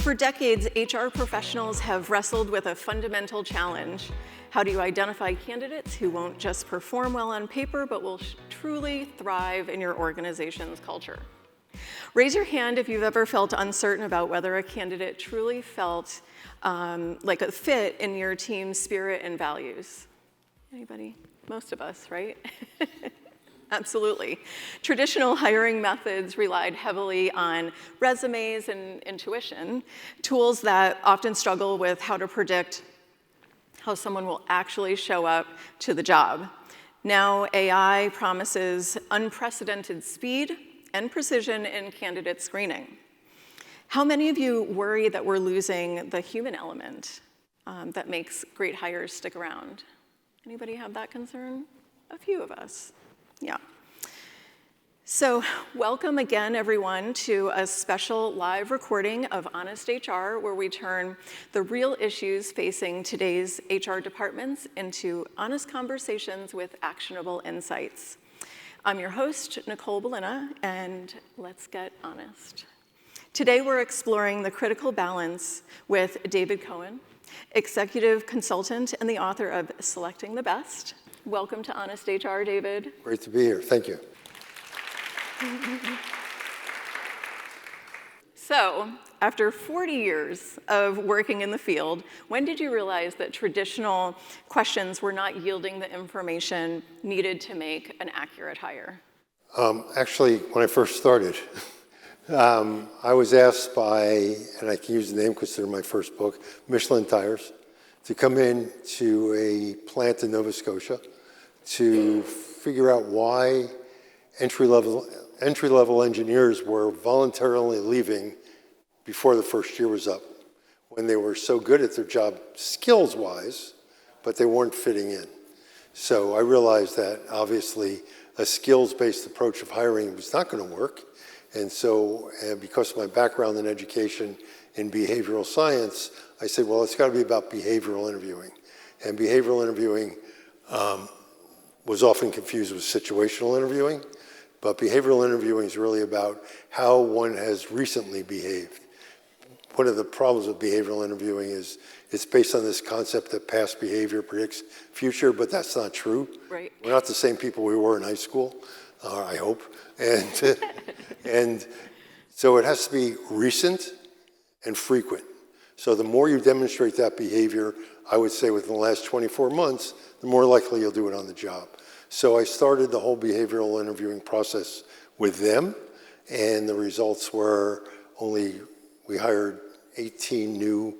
For decades, HR professionals have wrestled with a fundamental challenge. How do you identify candidates who won't just perform well on paper, but will truly thrive in your organization's culture? Raise your hand if you've ever felt uncertain about whether a candidate truly felt like a fit in your team's spirit and values. Anybody? Most of us, right? Absolutely. Traditional hiring methods relied heavily on resumes and intuition, tools that often struggle with how to predict how someone will actually show up to the job. Now, AI promises unprecedented speed and precision in candidate screening. How many of you worry that we're losing the human element that makes great hires stick around? Anybody have that concern? A few of us. Yeah. So welcome again, everyone, to a special live recording of Honest HR, where we turn the real issues facing today's HR departments into honest conversations with actionable insights. I'm your host, Nicole Belyna, and let's get honest. Today, we're exploring the critical balance with David Cohen, executive consultant and the author of Selecting the Best. Welcome to Honest HR, David. Great to be here. Thank you. So, after 40 years of working in the field, when did you realize that traditional questions were not yielding the information needed to make an accurate hire? Actually, when I first started, I was asked by, and I can use the name because they're my first book, Michelin Tires, to come in to a plant in Nova Scotia to figure out why entry-level engineers were voluntarily leaving before the first year was up, when they were so good at their job skills-wise, but they weren't fitting in. So I realized that obviously a skills-based approach of hiring was not going to work. And so, because of my background in education in behavioral science, I said, well, it's got to be about behavioral interviewing. And behavioral interviewing was often confused with situational interviewing, but behavioral interviewing is really about how one has recently behaved. One of the problems with behavioral interviewing is it's based on this concept that past behavior predicts future, but that's not true. Right. We're not the same people we were in high school, I hope. And so it has to be recent and frequent. So the more you demonstrate that behavior, I would say within the last 24 months, the more likely you'll do it on the job. So I started the whole behavioral interviewing process with them, and the results were we hired 18 new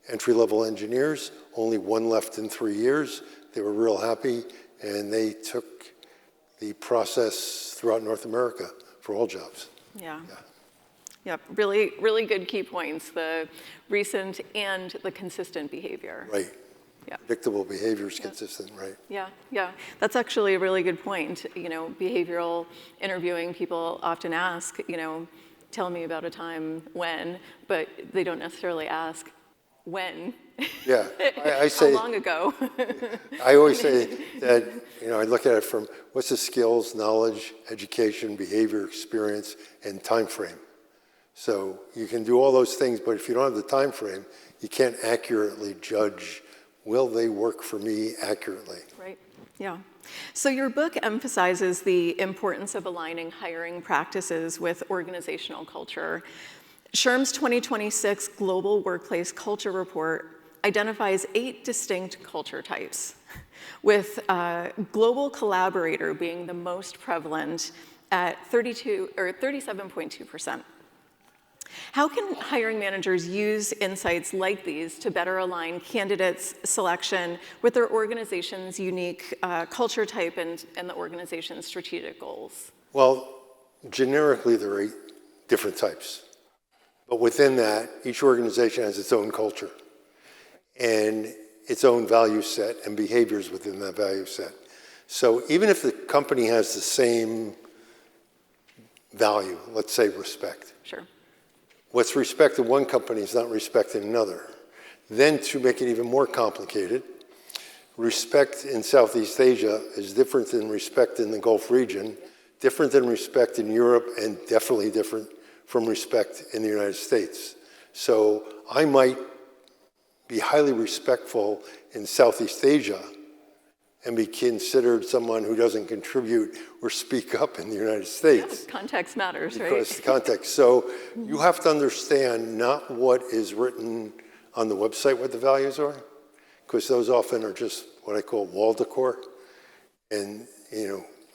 entry-level engineers, only one left in 3 years. They were real happy, and they took the process throughout North America for all jobs. Yeah. Yep, really, really good key points, the recent and the consistent behavior. Right. Yeah. Predictable behavior is consistent, right? Yeah. That's actually a really good point. You know, behavioral interviewing, people often ask, tell me about a time when, but they don't necessarily ask when. Yeah, I say. How long ago? I always say that, I look at it from what's the skills, knowledge, education, behavior, experience, and time frame. So you can do all those things, but if you don't have the time frame, you can't accurately judge, will they work for me accurately? Right, yeah. So your book emphasizes the importance of aligning hiring practices with organizational culture. SHRM's 2026 Global Workplace Culture Report identifies 8 distinct culture types, with global collaborator being the most prevalent at 37.2%. How can hiring managers use insights like these to better align candidates' selection with their organization's unique culture type and the organization's strategic goals? Well, generically, there are 8 different types. But within that, each organization has its own culture and its own value set and behaviors within that value set. So even if the company has the same value, let's say respect. Sure. What's respect in one company is not respect in another. Then to make it even more complicated, respect in Southeast Asia is different than respect in the Gulf region, different than respect in Europe, and definitely different from respect in the United States. So I might be highly respectful in Southeast Asia and be considered someone who doesn't contribute or speak up in the United States. Yeah, context matters, right? Because the context. So you have to understand not what is written on the website, what the values are, because those often are just what I call wall decor. And,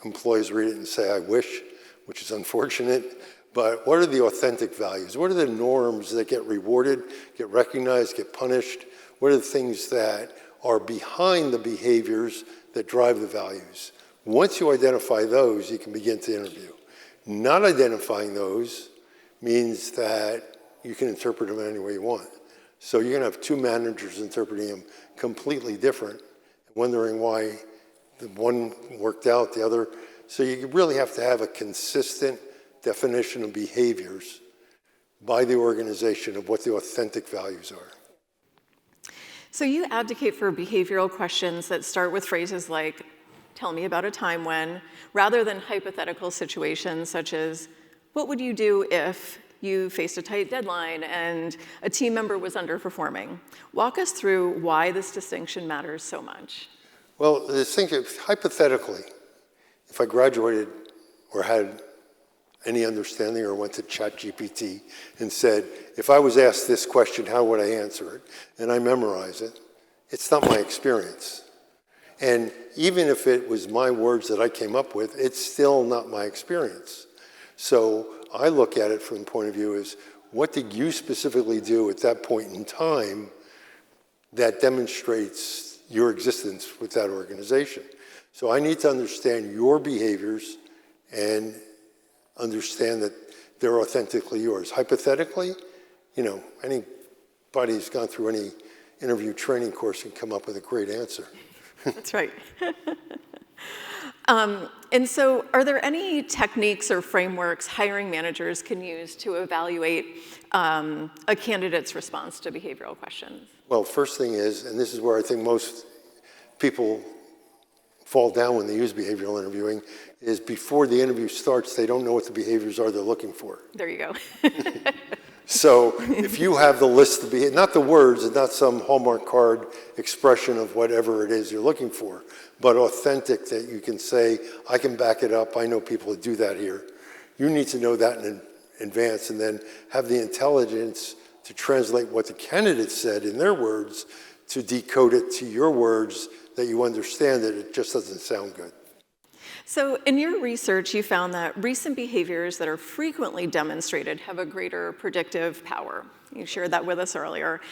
employees read it and say, I wish, which is unfortunate. But what are the authentic values? What are the norms that get rewarded, get recognized, get punished? What are the things that are behind the behaviors that drive the values? Once you identify those, you can begin to interview. Not identifying those means that you can interpret them any way you want. So you're gonna have two managers interpreting them completely different, wondering why the one worked out, the other. So you really have to have a consistent definition of behaviors by the organization of what the authentic values are. So you advocate for behavioral questions that start with phrases like, tell me about a time when, rather than hypothetical situations such as, what would you do if you faced a tight deadline and a team member was underperforming? Walk us through why this distinction matters so much. Well, hypothetically, if I graduated or had any understanding or went to ChatGPT and said, if I was asked this question, how would I answer it? And I memorize it, it's not my experience. And even if it was my words that I came up with, it's still not my experience. So I look at it from the point of view is, what did you specifically do at that point in time that demonstrates your existence with that organization? So I need to understand your behaviors and understand that they're authentically yours. Hypothetically, anybody who's gone through any interview training course can come up with a great answer. That's right. And so are there any techniques or frameworks hiring managers can use to evaluate a candidate's response to behavioral questions? Well, first thing is, and this is where I think most people fall down when they use behavioral interviewing, is before the interview starts, they don't know what the behaviors are they're looking for. There you go. So if you have the list of not the words, and not some Hallmark card expression of whatever it is you're looking for, but authentic, that you can say, I can back it up, I know people that do that here. You need to know that in advance and then have the intelligence to translate what the candidate said in their words to decode it to your words that you understand that it just doesn't sound good. So in your research, you found that recent behaviors that are frequently demonstrated have a greater predictive power. You shared that with us earlier.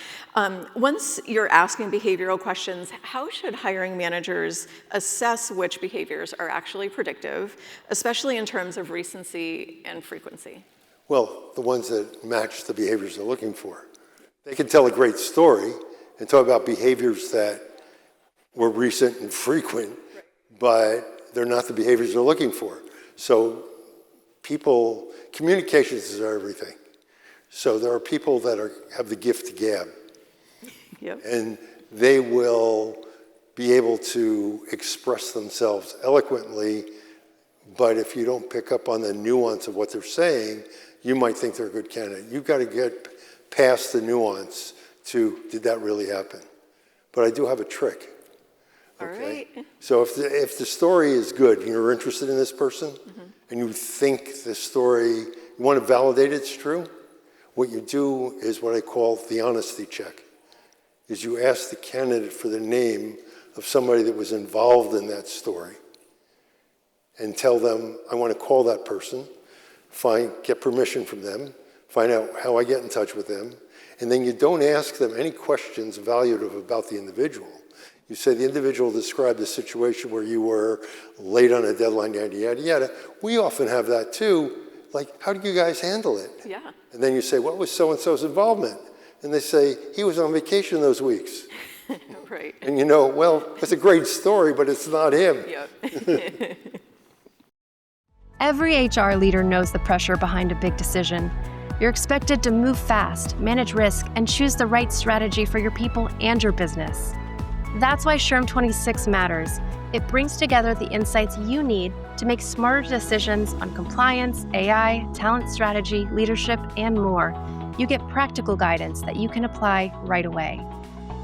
Once you're asking behavioral questions, how should hiring managers assess which behaviors are actually predictive, especially in terms of recency and frequency? Well, the ones that match the behaviors they're looking for. They can tell a great story and talk about behaviors that were recent and frequent, but they're not the behaviors they're looking for. So communications is everything. So there are people that have the gift to gab. Yep. And they will be able to express themselves eloquently, but if you don't pick up on the nuance of what they're saying, you might think they're a good candidate. You've got to get past the nuance to, did that really happen? But I do have a trick. All right. So if the story is good, you're interested in this person, and you think the story, you want to validate it's true, what you do is what I call the honesty check, is you ask the candidate for the name of somebody that was involved in that story and tell them, I want to call that person, get permission from them, find out how I get in touch with them, and then you don't ask them any questions evaluative about the individual. You say the individual described the situation where you were late on a deadline, yada, yada, yada. We often have that too. Like, how do you guys handle it? Yeah. And then you say, what was so-and-so's involvement? And they say, he was on vacation those weeks. Right. And well, it's a great story, but it's not him. Yep. Every HR leader knows the pressure behind a big decision. You're expected to move fast, manage risk, and choose the right strategy for your people and your business. That's why SHRM-26 matters. It brings together the insights you need to make smarter decisions on compliance, AI, talent strategy, leadership, and more. You get practical guidance that you can apply right away.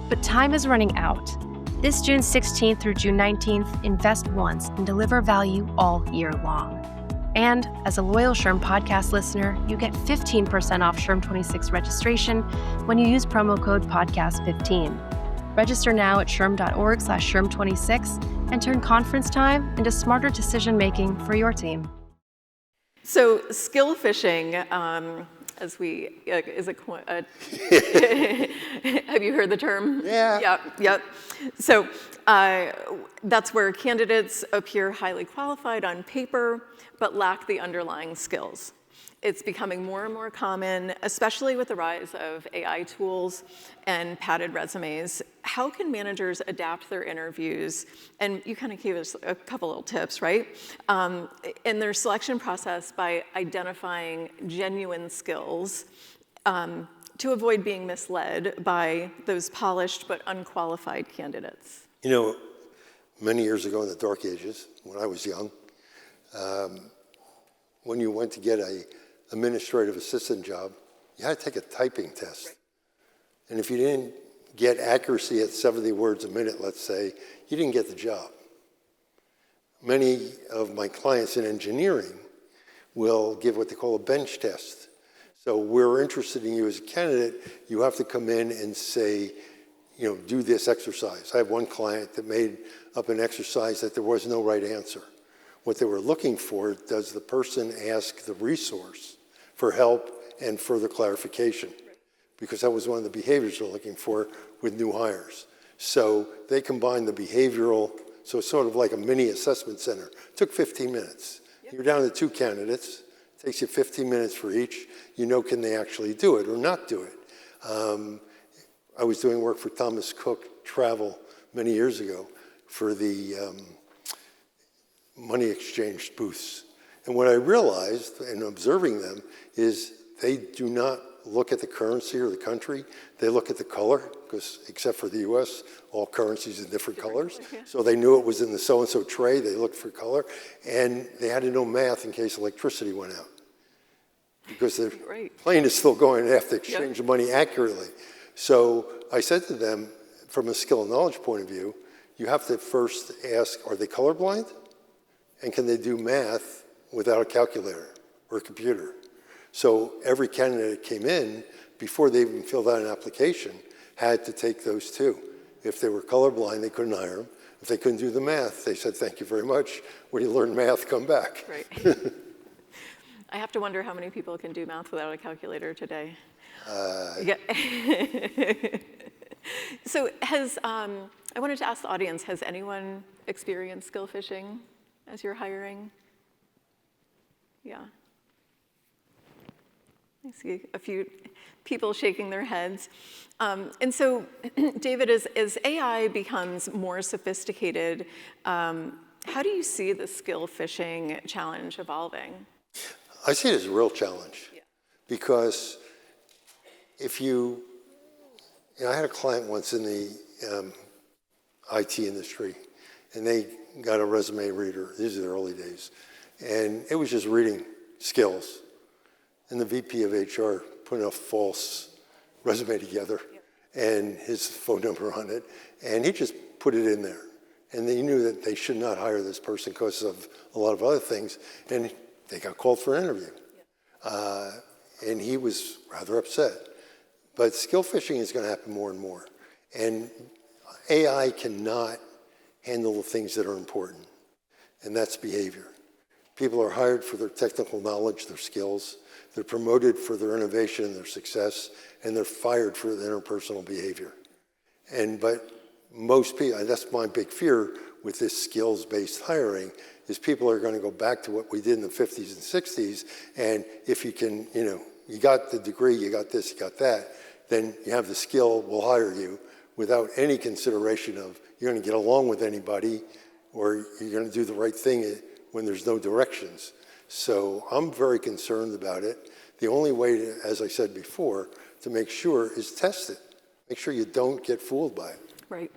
But time is running out. This June 16th through June 19th, invest once and deliver value all year long. And as a loyal SHRM podcast listener, you get 15% off SHRM-26 registration when you use promo code podcast15. Register now at shrm.org/SHRM-26 and turn conference time into smarter decision-making for your team. So skill fishing, as we, is have you heard the term? Yeah. Yep. So that's where candidates appear highly qualified on paper, but lack the underlying skills. It's becoming more and more common, especially with the rise of AI tools and padded resumes. How can managers adapt their interviews? And you kind of gave us a couple little tips, right? In their selection process by identifying genuine skills to avoid being misled by those polished but unqualified candidates. You know, many years ago in the dark ages, when I was young, when you went to get a administrative assistant job, you had to take a typing test. And if you didn't get accuracy at 70 words a minute, let's say, you didn't get the job. Many of my clients in engineering will give what they call a bench test. So we're interested in you as a candidate. You have to come in and say, you know, do this exercise. I have one client that made up an exercise that there was no right answer. What they were looking for, does the person ask the resource for help and further clarification? Because that was one of the behaviors they're looking for with new hires. So they combined the behavioral, so it's sort of like a mini assessment center. It took 15 minutes. You're down to 2 candidates. It takes you 15 minutes for each. You know, can they actually do it or not do it? I was doing work for Thomas Cook Travel many years ago for the money exchange booths. And what I realized in observing them is they do not look at the currency or the country. They look at the color, because except for the US, all currencies in different colors. Yeah. So they knew it was in the so-and-so tray. They looked for color. And they had to know math in case electricity went out. Because the plane is still going, they have to exchange the money accurately. So I said to them, from a skill and knowledge point of view, you have to first ask, are they colorblind? And can they do math without a calculator or a computer? So every candidate that came in, before they even filled out an application, had to take those 2. If they were colorblind, they couldn't hire them. If they couldn't do the math, they said, thank you very much. When you learn math, come back. Right. I have to wonder how many people can do math without a calculator today. Yeah. So I wanted to ask the audience, has anyone experienced skill fishing as you're hiring? Yeah. I see a few people shaking their heads. And so, David, as AI becomes more sophisticated, how do you see the skill fishing challenge evolving? I see it as a real challenge. Because if you know, I had a client once in the IT industry, and they got a resume reader. These are the early days. And it was just reading skills. And the VP of HR put a false resume together and his phone number on it. And he just put it in there. And they knew that they should not hire this person because of a lot of other things. And they got called for an interview. And he was rather upset. But skill fishing is going to happen more and more. And AI cannot handle the things that are important, and that's behavior. People are hired for their technical knowledge, their skills. They're promoted for their innovation and their success, and they're fired for their interpersonal behavior. But most people, and that's my big fear with this skills-based hiring, is people are going to go back to what we did in the 50s and 60s, and if you can, you know, you got the degree, you got this, you got that, then you have the skill, we'll hire you, without any consideration of you're going to get along with anybody or you're going to do the right thing when there's no directions. So I'm very concerned about it. The only way to, as I said before, to make sure is test it. Make sure you don't get fooled by it. Right.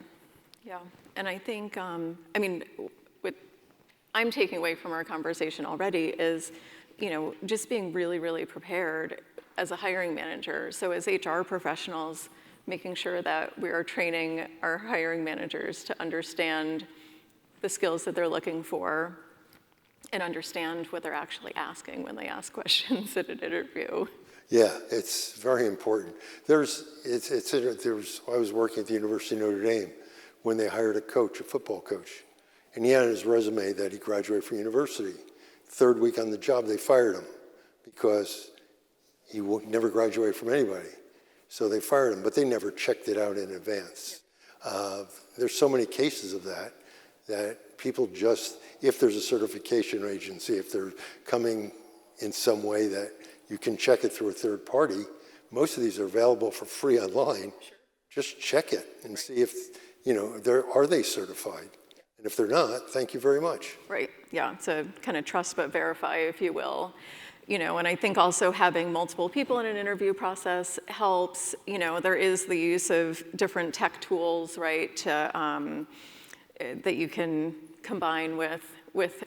Yeah. And I think, I mean, what I'm taking away from our conversation already is, you know, just being really, really prepared as a hiring manager. So as HR professionals, making sure that we are training our hiring managers to understand the skills that they're looking for and understand what they're actually asking when they ask questions at an interview. Yeah, it's very important. I was working at the University of Notre Dame when they hired a coach, a football coach, and he had on his resume that he graduated from university. Third week on the job, they fired him because he never graduated from anybody. So they fired him, but they never checked it out in advance. There's so many cases of that people just, if there's a certification agency, if they're coming in some way that you can check it through a third party, most of these are available for free online. Sure. Just check it and see if, are they certified? And if they're not, thank you very much. Right, yeah, it's a kind of trust but verify, if you will. And I think also having multiple people in an interview process helps. There is the use of different tech tools, right, that you can combine with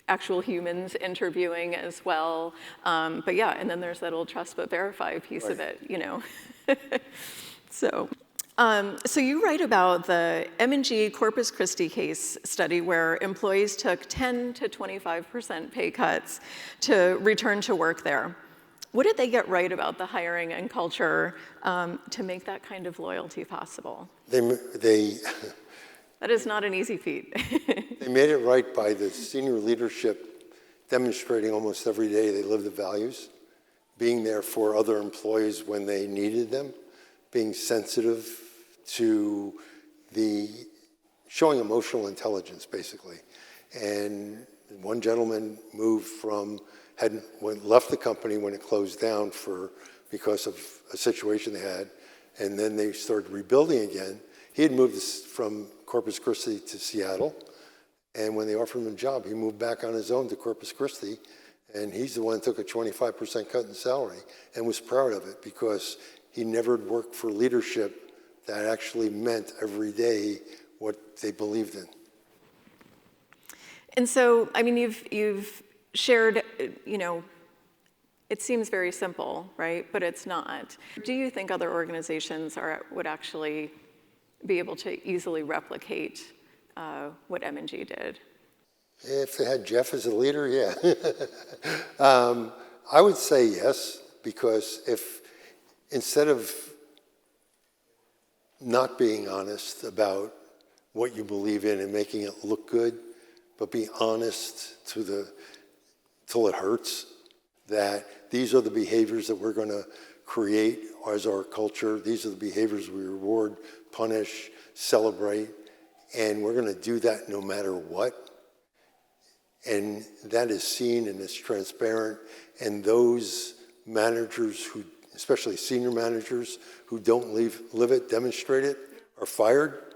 actual humans interviewing as well. But yeah, and then there's that old trust but verify piece of it, So you write about the M&G Corpus Christi case study where employees took 10 to 25% pay cuts to return to work there. What did they get right about the hiring and culture to make that kind of loyalty possible? That is not an easy feat. They made it right by the senior leadership demonstrating almost every day they lived the values, being there for other employees when they needed them, being sensitive to showing emotional intelligence, basically. And one gentleman left the company when it closed down because of a situation they had, and then they started rebuilding again. He had moved from Corpus Christi to Seattle, and when they offered him a job, he moved back on his own to Corpus Christi, and he's the one who took a 25% cut in salary and was proud of it because he never worked for leadership that actually meant every day what they believed in. And so, you've shared, it seems very simple, right? But it's not. Do you think other organizations would actually be able to easily replicate what M&G did? If they had Jeff as a leader, yeah. I would say yes, because if instead of not being honest about what you believe in and making it look good, but be honest till it hurts, that these are the behaviors that we're going to create as our culture. These are the behaviors we reward, punish, celebrate, and we're going to do that no matter what. And that is seen and it's transparent. And those managers especially senior managers who don't live it, demonstrate it, are fired,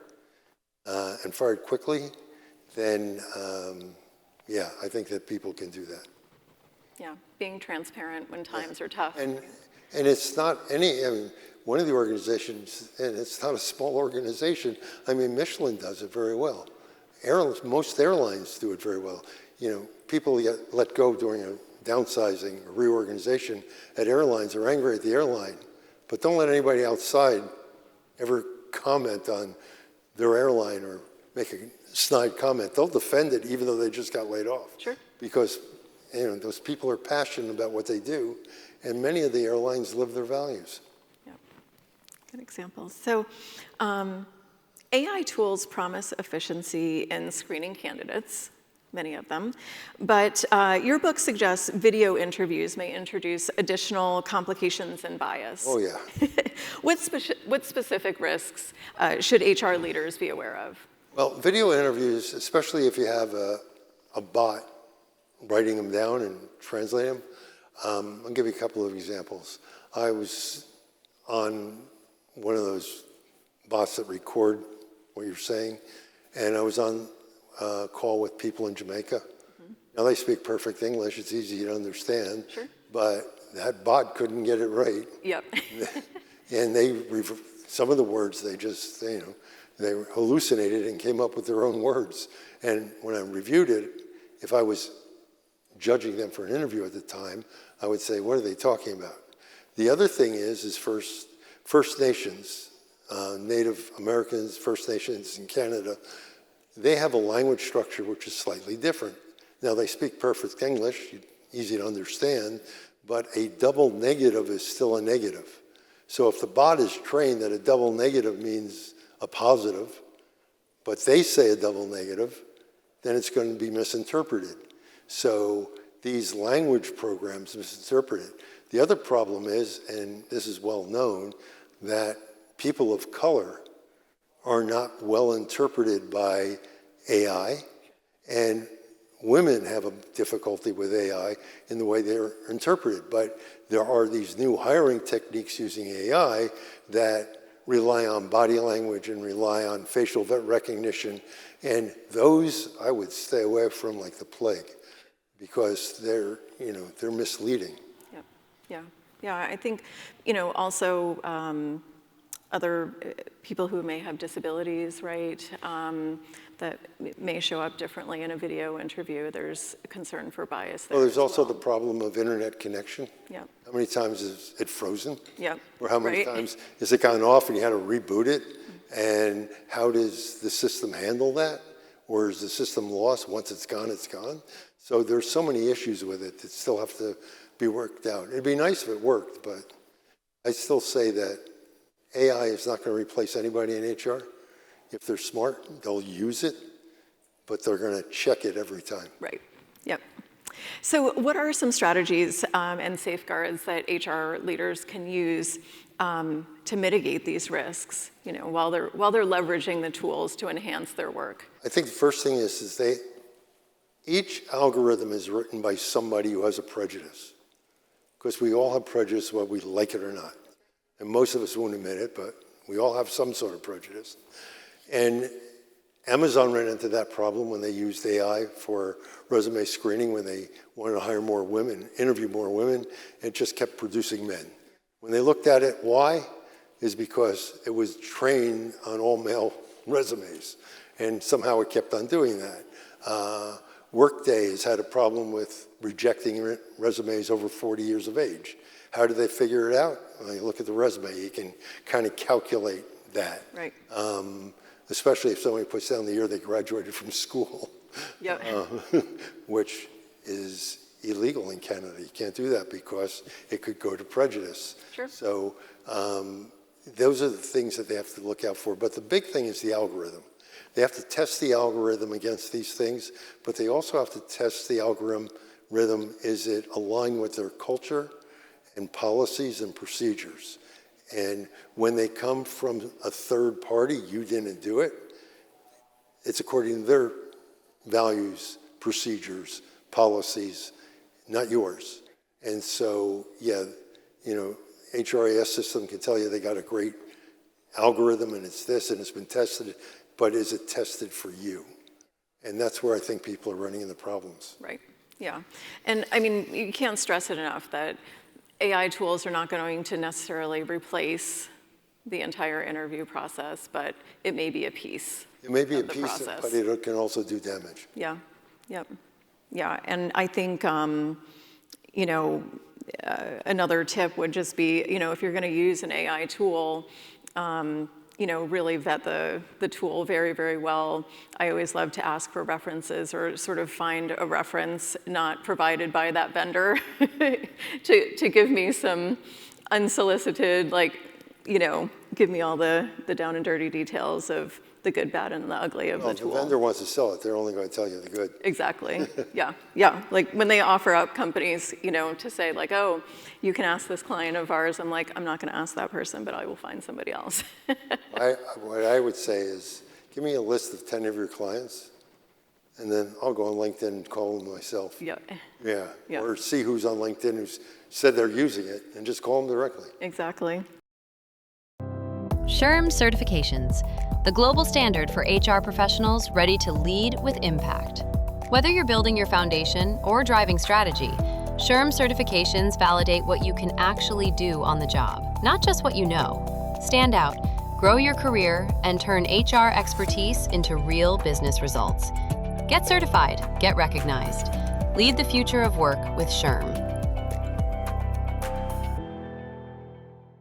and fired quickly, then yeah, I think that people can do that. Yeah, being transparent when times are tough. And it's not one of the organizations, and it's not a small organization, Michelin does it very well. Most airlines do it very well. People get let go during a downsizing or reorganization at airlines are angry at the airline, but don't let anybody outside ever comment on their airline or make a snide comment. They'll defend it even though they just got laid off. Sure. Because those people are passionate about what they do, and many of the airlines live their values. Yeah, good examples. So AI tools promise efficiency in screening candidates, many of them, but your book suggests video interviews may introduce additional complications and bias. Oh, yeah. What specific risks should HR leaders be aware of? Well, video interviews, especially if you have a bot writing them down and translating them, I'll give you a couple of examples. I was on one of those bots that record what you're saying, and I was on a call with people in Jamaica. Mm-hmm. Now they speak perfect English, it's easy to understand, sure. But that bot couldn't get it right. Yep. And some of the words they hallucinated and came up with their own words. And when I reviewed it, if I was judging them for an interview at the time, I would say, what are they talking about? The other thing is First Nations, Native Americans, First Nations in Canada, they have a language structure which is slightly different. Now, they speak perfect English, easy to understand, but a double negative is still a negative. So if the bot is trained that a double negative means a positive, but they say a double negative, then it's going to be misinterpreted. So these language programs misinterpret it. The other problem is, and this is well known, that people of color are not well interpreted by AI, and women have a difficulty with AI in the way they're interpreted. But there are these new hiring techniques using AI that rely on body language and rely on facial recognition, and those I would stay away from like the plague, because they're misleading. Yeah. I think, also other people who may have disabilities, right, that may show up differently in a video interview. There's a concern for bias there. Well, there's also the problem of internet connection. Yeah. How many times is it frozen? Yeah. Or how many times is it gone off and you had to reboot it? And how does the system handle that? Or is the system lost? Once it's gone, it's gone. So there's so many issues with it that still have to be worked out. It'd be nice if it worked, but I still say that AI is not going to replace anybody in HR. If they're smart, they'll use it, but they're going to check it every time. Right. Yep. So what are some strategies and safeguards that HR leaders can use to mitigate these risks, while they're leveraging the tools to enhance their work? I think the first thing is each algorithm is written by somebody who has a prejudice, because we all have prejudice whether we like it or not. And most of us won't admit it, but we all have some sort of prejudice. And Amazon ran into that problem when they used AI for resume screening, when they wanted to hire more women, interview more women, and just kept producing men. When they looked at it, why? Is because it was trained on all male resumes, and somehow it kept on doing that. Workday has had a problem with rejecting resumes over 40 years of age. How did they figure it out? Well, you look at the resume, you can kind of calculate that. Right. Especially if somebody puts down the year they graduated from school, Yep. Which is illegal in Canada. You can't do that because it could go to prejudice. Sure. So those are the things that they have to look out for. But the big thing is the algorithm. They have to test the algorithm against these things, but they also have to test the algorithm. Is it aligned with their culture and policies and procedures? And when they come from a third party, you didn't do it, it's according to their values, procedures, policies, not yours. And so, yeah, HRIS system can tell you they got a great algorithm and it's this and it's been tested, but is it tested for you? And that's where I think people are running into problems. Right, yeah. And I mean, you can't stress it enough that AI tools are not going to necessarily replace the entire interview process, but it may be a piece. It may be a the piece, process. but it can also do damage. Yeah, yep. Yeah, and I think, another tip would just be, if you're gonna use an AI tool, really vet the tool very, very well. I always love to ask for references or sort of find a reference not provided by that vendor to give me some unsolicited, give me all the down and dirty details of the good, bad, and the ugly of the tool. If the vendor wants to sell it, they're only going to tell you the good. Exactly. Yeah. Like when they offer up companies, to say like, oh, you can ask this client of ours. I'm like, I'm not going to ask that person, but I will find somebody else. What I would say is, give me a list of 10 of your clients, and then I'll go on LinkedIn and call them myself. Yeah. Or see who's on LinkedIn who's said they're using it, and just call them directly. Exactly. SHRM certifications, the global standard for HR professionals ready to lead with impact. Whether you're building your foundation or driving strategy, SHRM certifications validate what you can actually do on the job, not just what you know. Stand out, grow your career, and turn HR expertise into real business results. Get certified, get recognized. Lead the future of work with SHRM.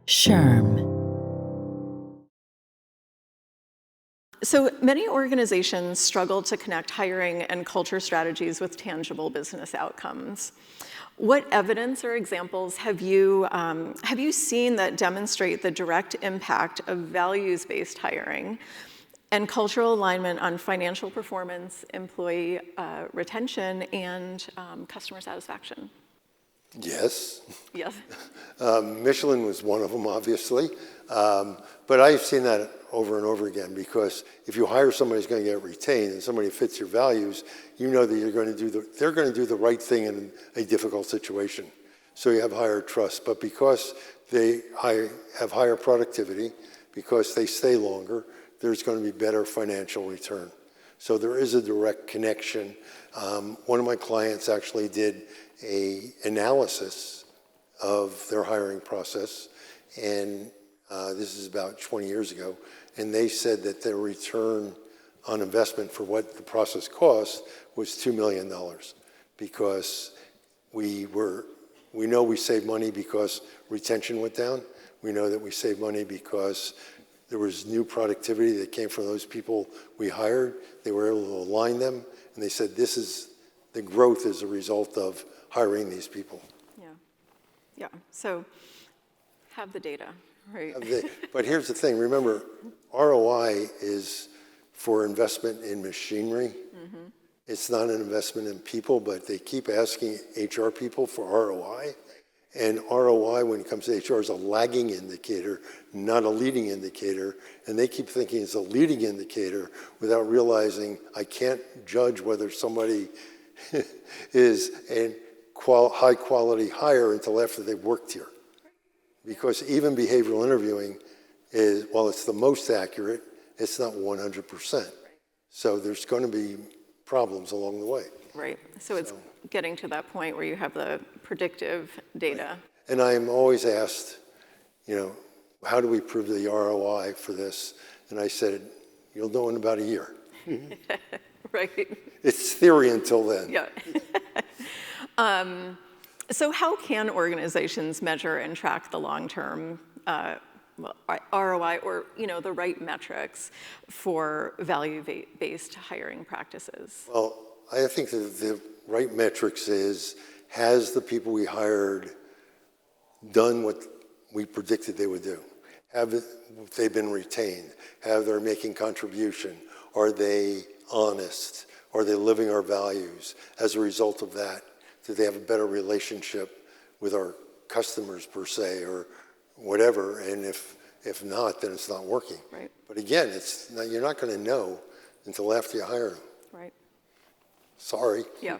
SHRM. So many organizations struggle to connect hiring and culture strategies with tangible business outcomes. What evidence or examples have you seen that demonstrate the direct impact of values-based hiring and cultural alignment on financial performance, employee retention, and customer satisfaction? Yes. Yes. Michelin was one of them, obviously. But I've seen that over and over again, because if you hire somebody who's going to get retained and somebody who fits your values, you know that they're going to do the right thing in a difficult situation. So you have higher trust. But because they have higher productivity, because they stay longer, there's going to be better financial return. So there is a direct connection. One of my clients actually did an analysis of their hiring process, and this is about 20 years ago, and they said that their return on investment for what the process cost was $2 million, because we know we saved money because retention went down. We know that we saved money because there was new productivity that came from those people we hired. They were able to align them, and they said the growth is a result of hiring these people. Yeah. So have the data, right? But here's the thing, remember, ROI is for investment in machinery. Mm-hmm. It's not an investment in people, but they keep asking HR people for ROI. And ROI, when it comes to HR, is a lagging indicator, not a leading indicator. And they keep thinking it's a leading indicator without realizing I can't judge whether somebody is a high quality hire until after they've worked here. Because even behavioral interviewing is, while it's the most accurate, it's not 100%. So there's going to be problems along the way. Right. So it's getting to that point where you have the predictive data. Right. And I am always asked, how do we prove the ROI for this? And I said, you'll know in about a year. Right. It's theory until then. Yeah. So how can organizations measure and track the long-term ROI or the right metrics for value-based hiring practices? Well, I think the right metrics is, has the people we hired done what we predicted they would do? Have they been retained? Have they making contribution? Are they honest? Are they living our values? As a result of that, do they have a better relationship with our customers per se, or whatever? And if not, then it's not working. Right. But again, you're not going to know until after you hire them. Right. Sorry. Yeah.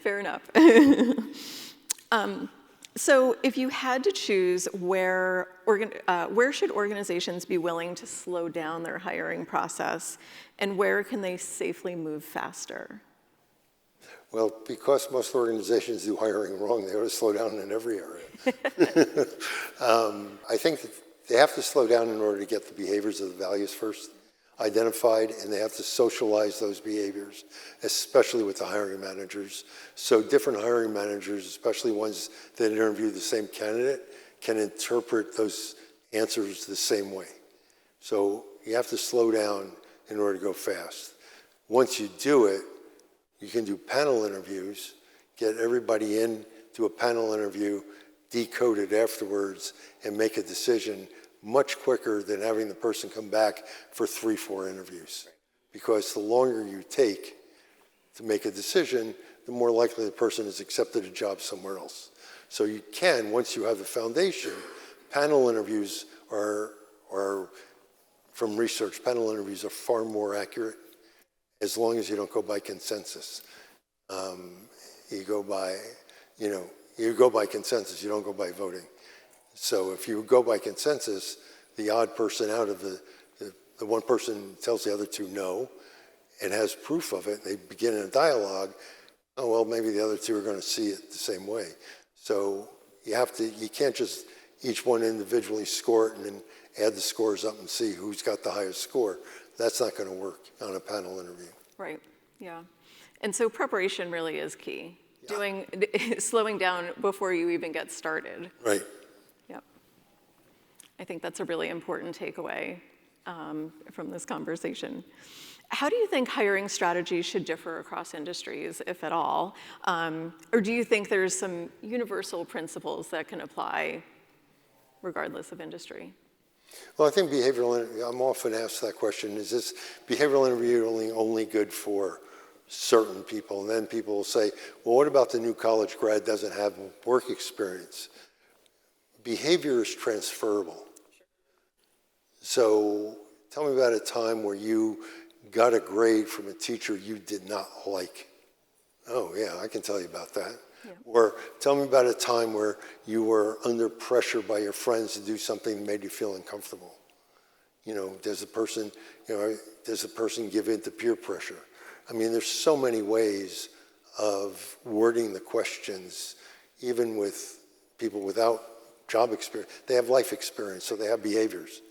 Fair enough. So if you had to choose where should organizations be willing to slow down their hiring process, and where can they safely move faster? Well, because most organizations do hiring wrong, they ought to slow down in every area. I think that they have to slow down in order to get the behaviors of the values first identified, and they have to socialize those behaviors, especially with the hiring managers. So different hiring managers, especially ones that interview the same candidate, can interpret those answers the same way. So you have to slow down in order to go fast. Once you do it, you can do panel interviews, get everybody in to a panel interview, decode it afterwards, and make a decision much quicker than having the person come back for 3-4 interviews. Because the longer you take to make a decision, the more likely the person has accepted a job somewhere else. So you can, once you have the foundation, panel interviews are from research, panel interviews are far more accurate, as long as you don't go by consensus. You go by consensus, you don't go by voting. So if you go by consensus, the odd person out of the one person tells the other two no and has proof of it, they begin a dialogue, oh, well, maybe the other two are going to see it the same way. So you can't just each one individually score it and then add the scores up and see who's got the highest score. That's not going to work on a panel interview. Right, yeah. And so preparation really is key. Yeah. Slowing down before you even get started. Right. Yep. I think that's a really important takeaway from this conversation. How do you think hiring strategies should differ across industries, if at all? Or do you think there's some universal principles that can apply regardless of industry? Well, I think I'm often asked that question, is this behavioral interviewing only good for certain people? And then people will say, well, what about the new college grad doesn't have work experience? Behavior is transferable. So tell me about a time where you got a grade from a teacher you did not like. Oh, yeah, I can tell you about that. Yeah. Or tell me about a time where you were under pressure by your friends to do something that made you feel uncomfortable. Does the person give in to peer pressure? I mean, there's so many ways of wording the questions, even with people without job experience. They have life experience, so they have behaviors.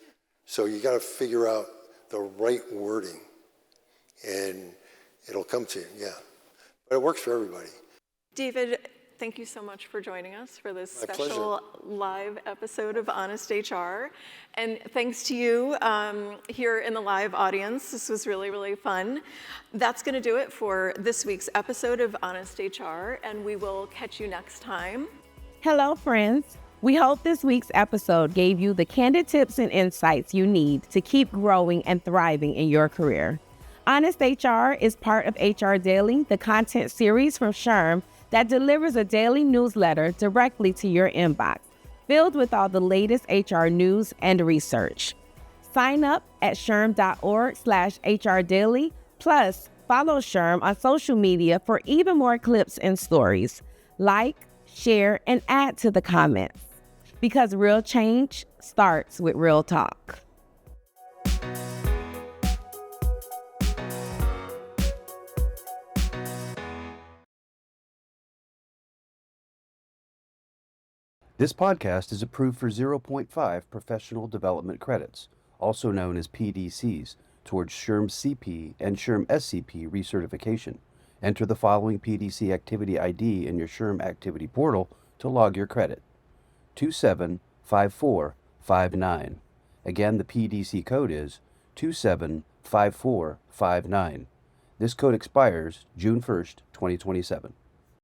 So you got to figure out the right wording, and it'll come to you, yeah. But it works for everybody. David, thank you so much for joining us for this My special pleasure. live episode of Honest HR. And thanks to you here in the live audience. This was really, really fun. That's going to do it for this week's episode of Honest HR, and we will catch you next time. Hello, friends. We hope this week's episode gave you the candid tips and insights you need to keep growing and thriving in your career. Honest HR is part of HR Daily, the content series from SHRM that delivers a daily newsletter directly to your inbox, filled with all the latest HR news and research. Sign up at shrm.org/HR Daily, plus follow SHRM on social media for even more clips and stories. Like, share, and add to the comments, because real change starts with real talk. This podcast is approved for 0.5 professional development credits, also known as PDCs, towards SHRM-SCP and SHRM-SCP recertification. Enter the following PDC activity ID in your SHRM activity portal to log your credit: 275459. Again, the PDC code is 275459. This code expires June 1st, 2027.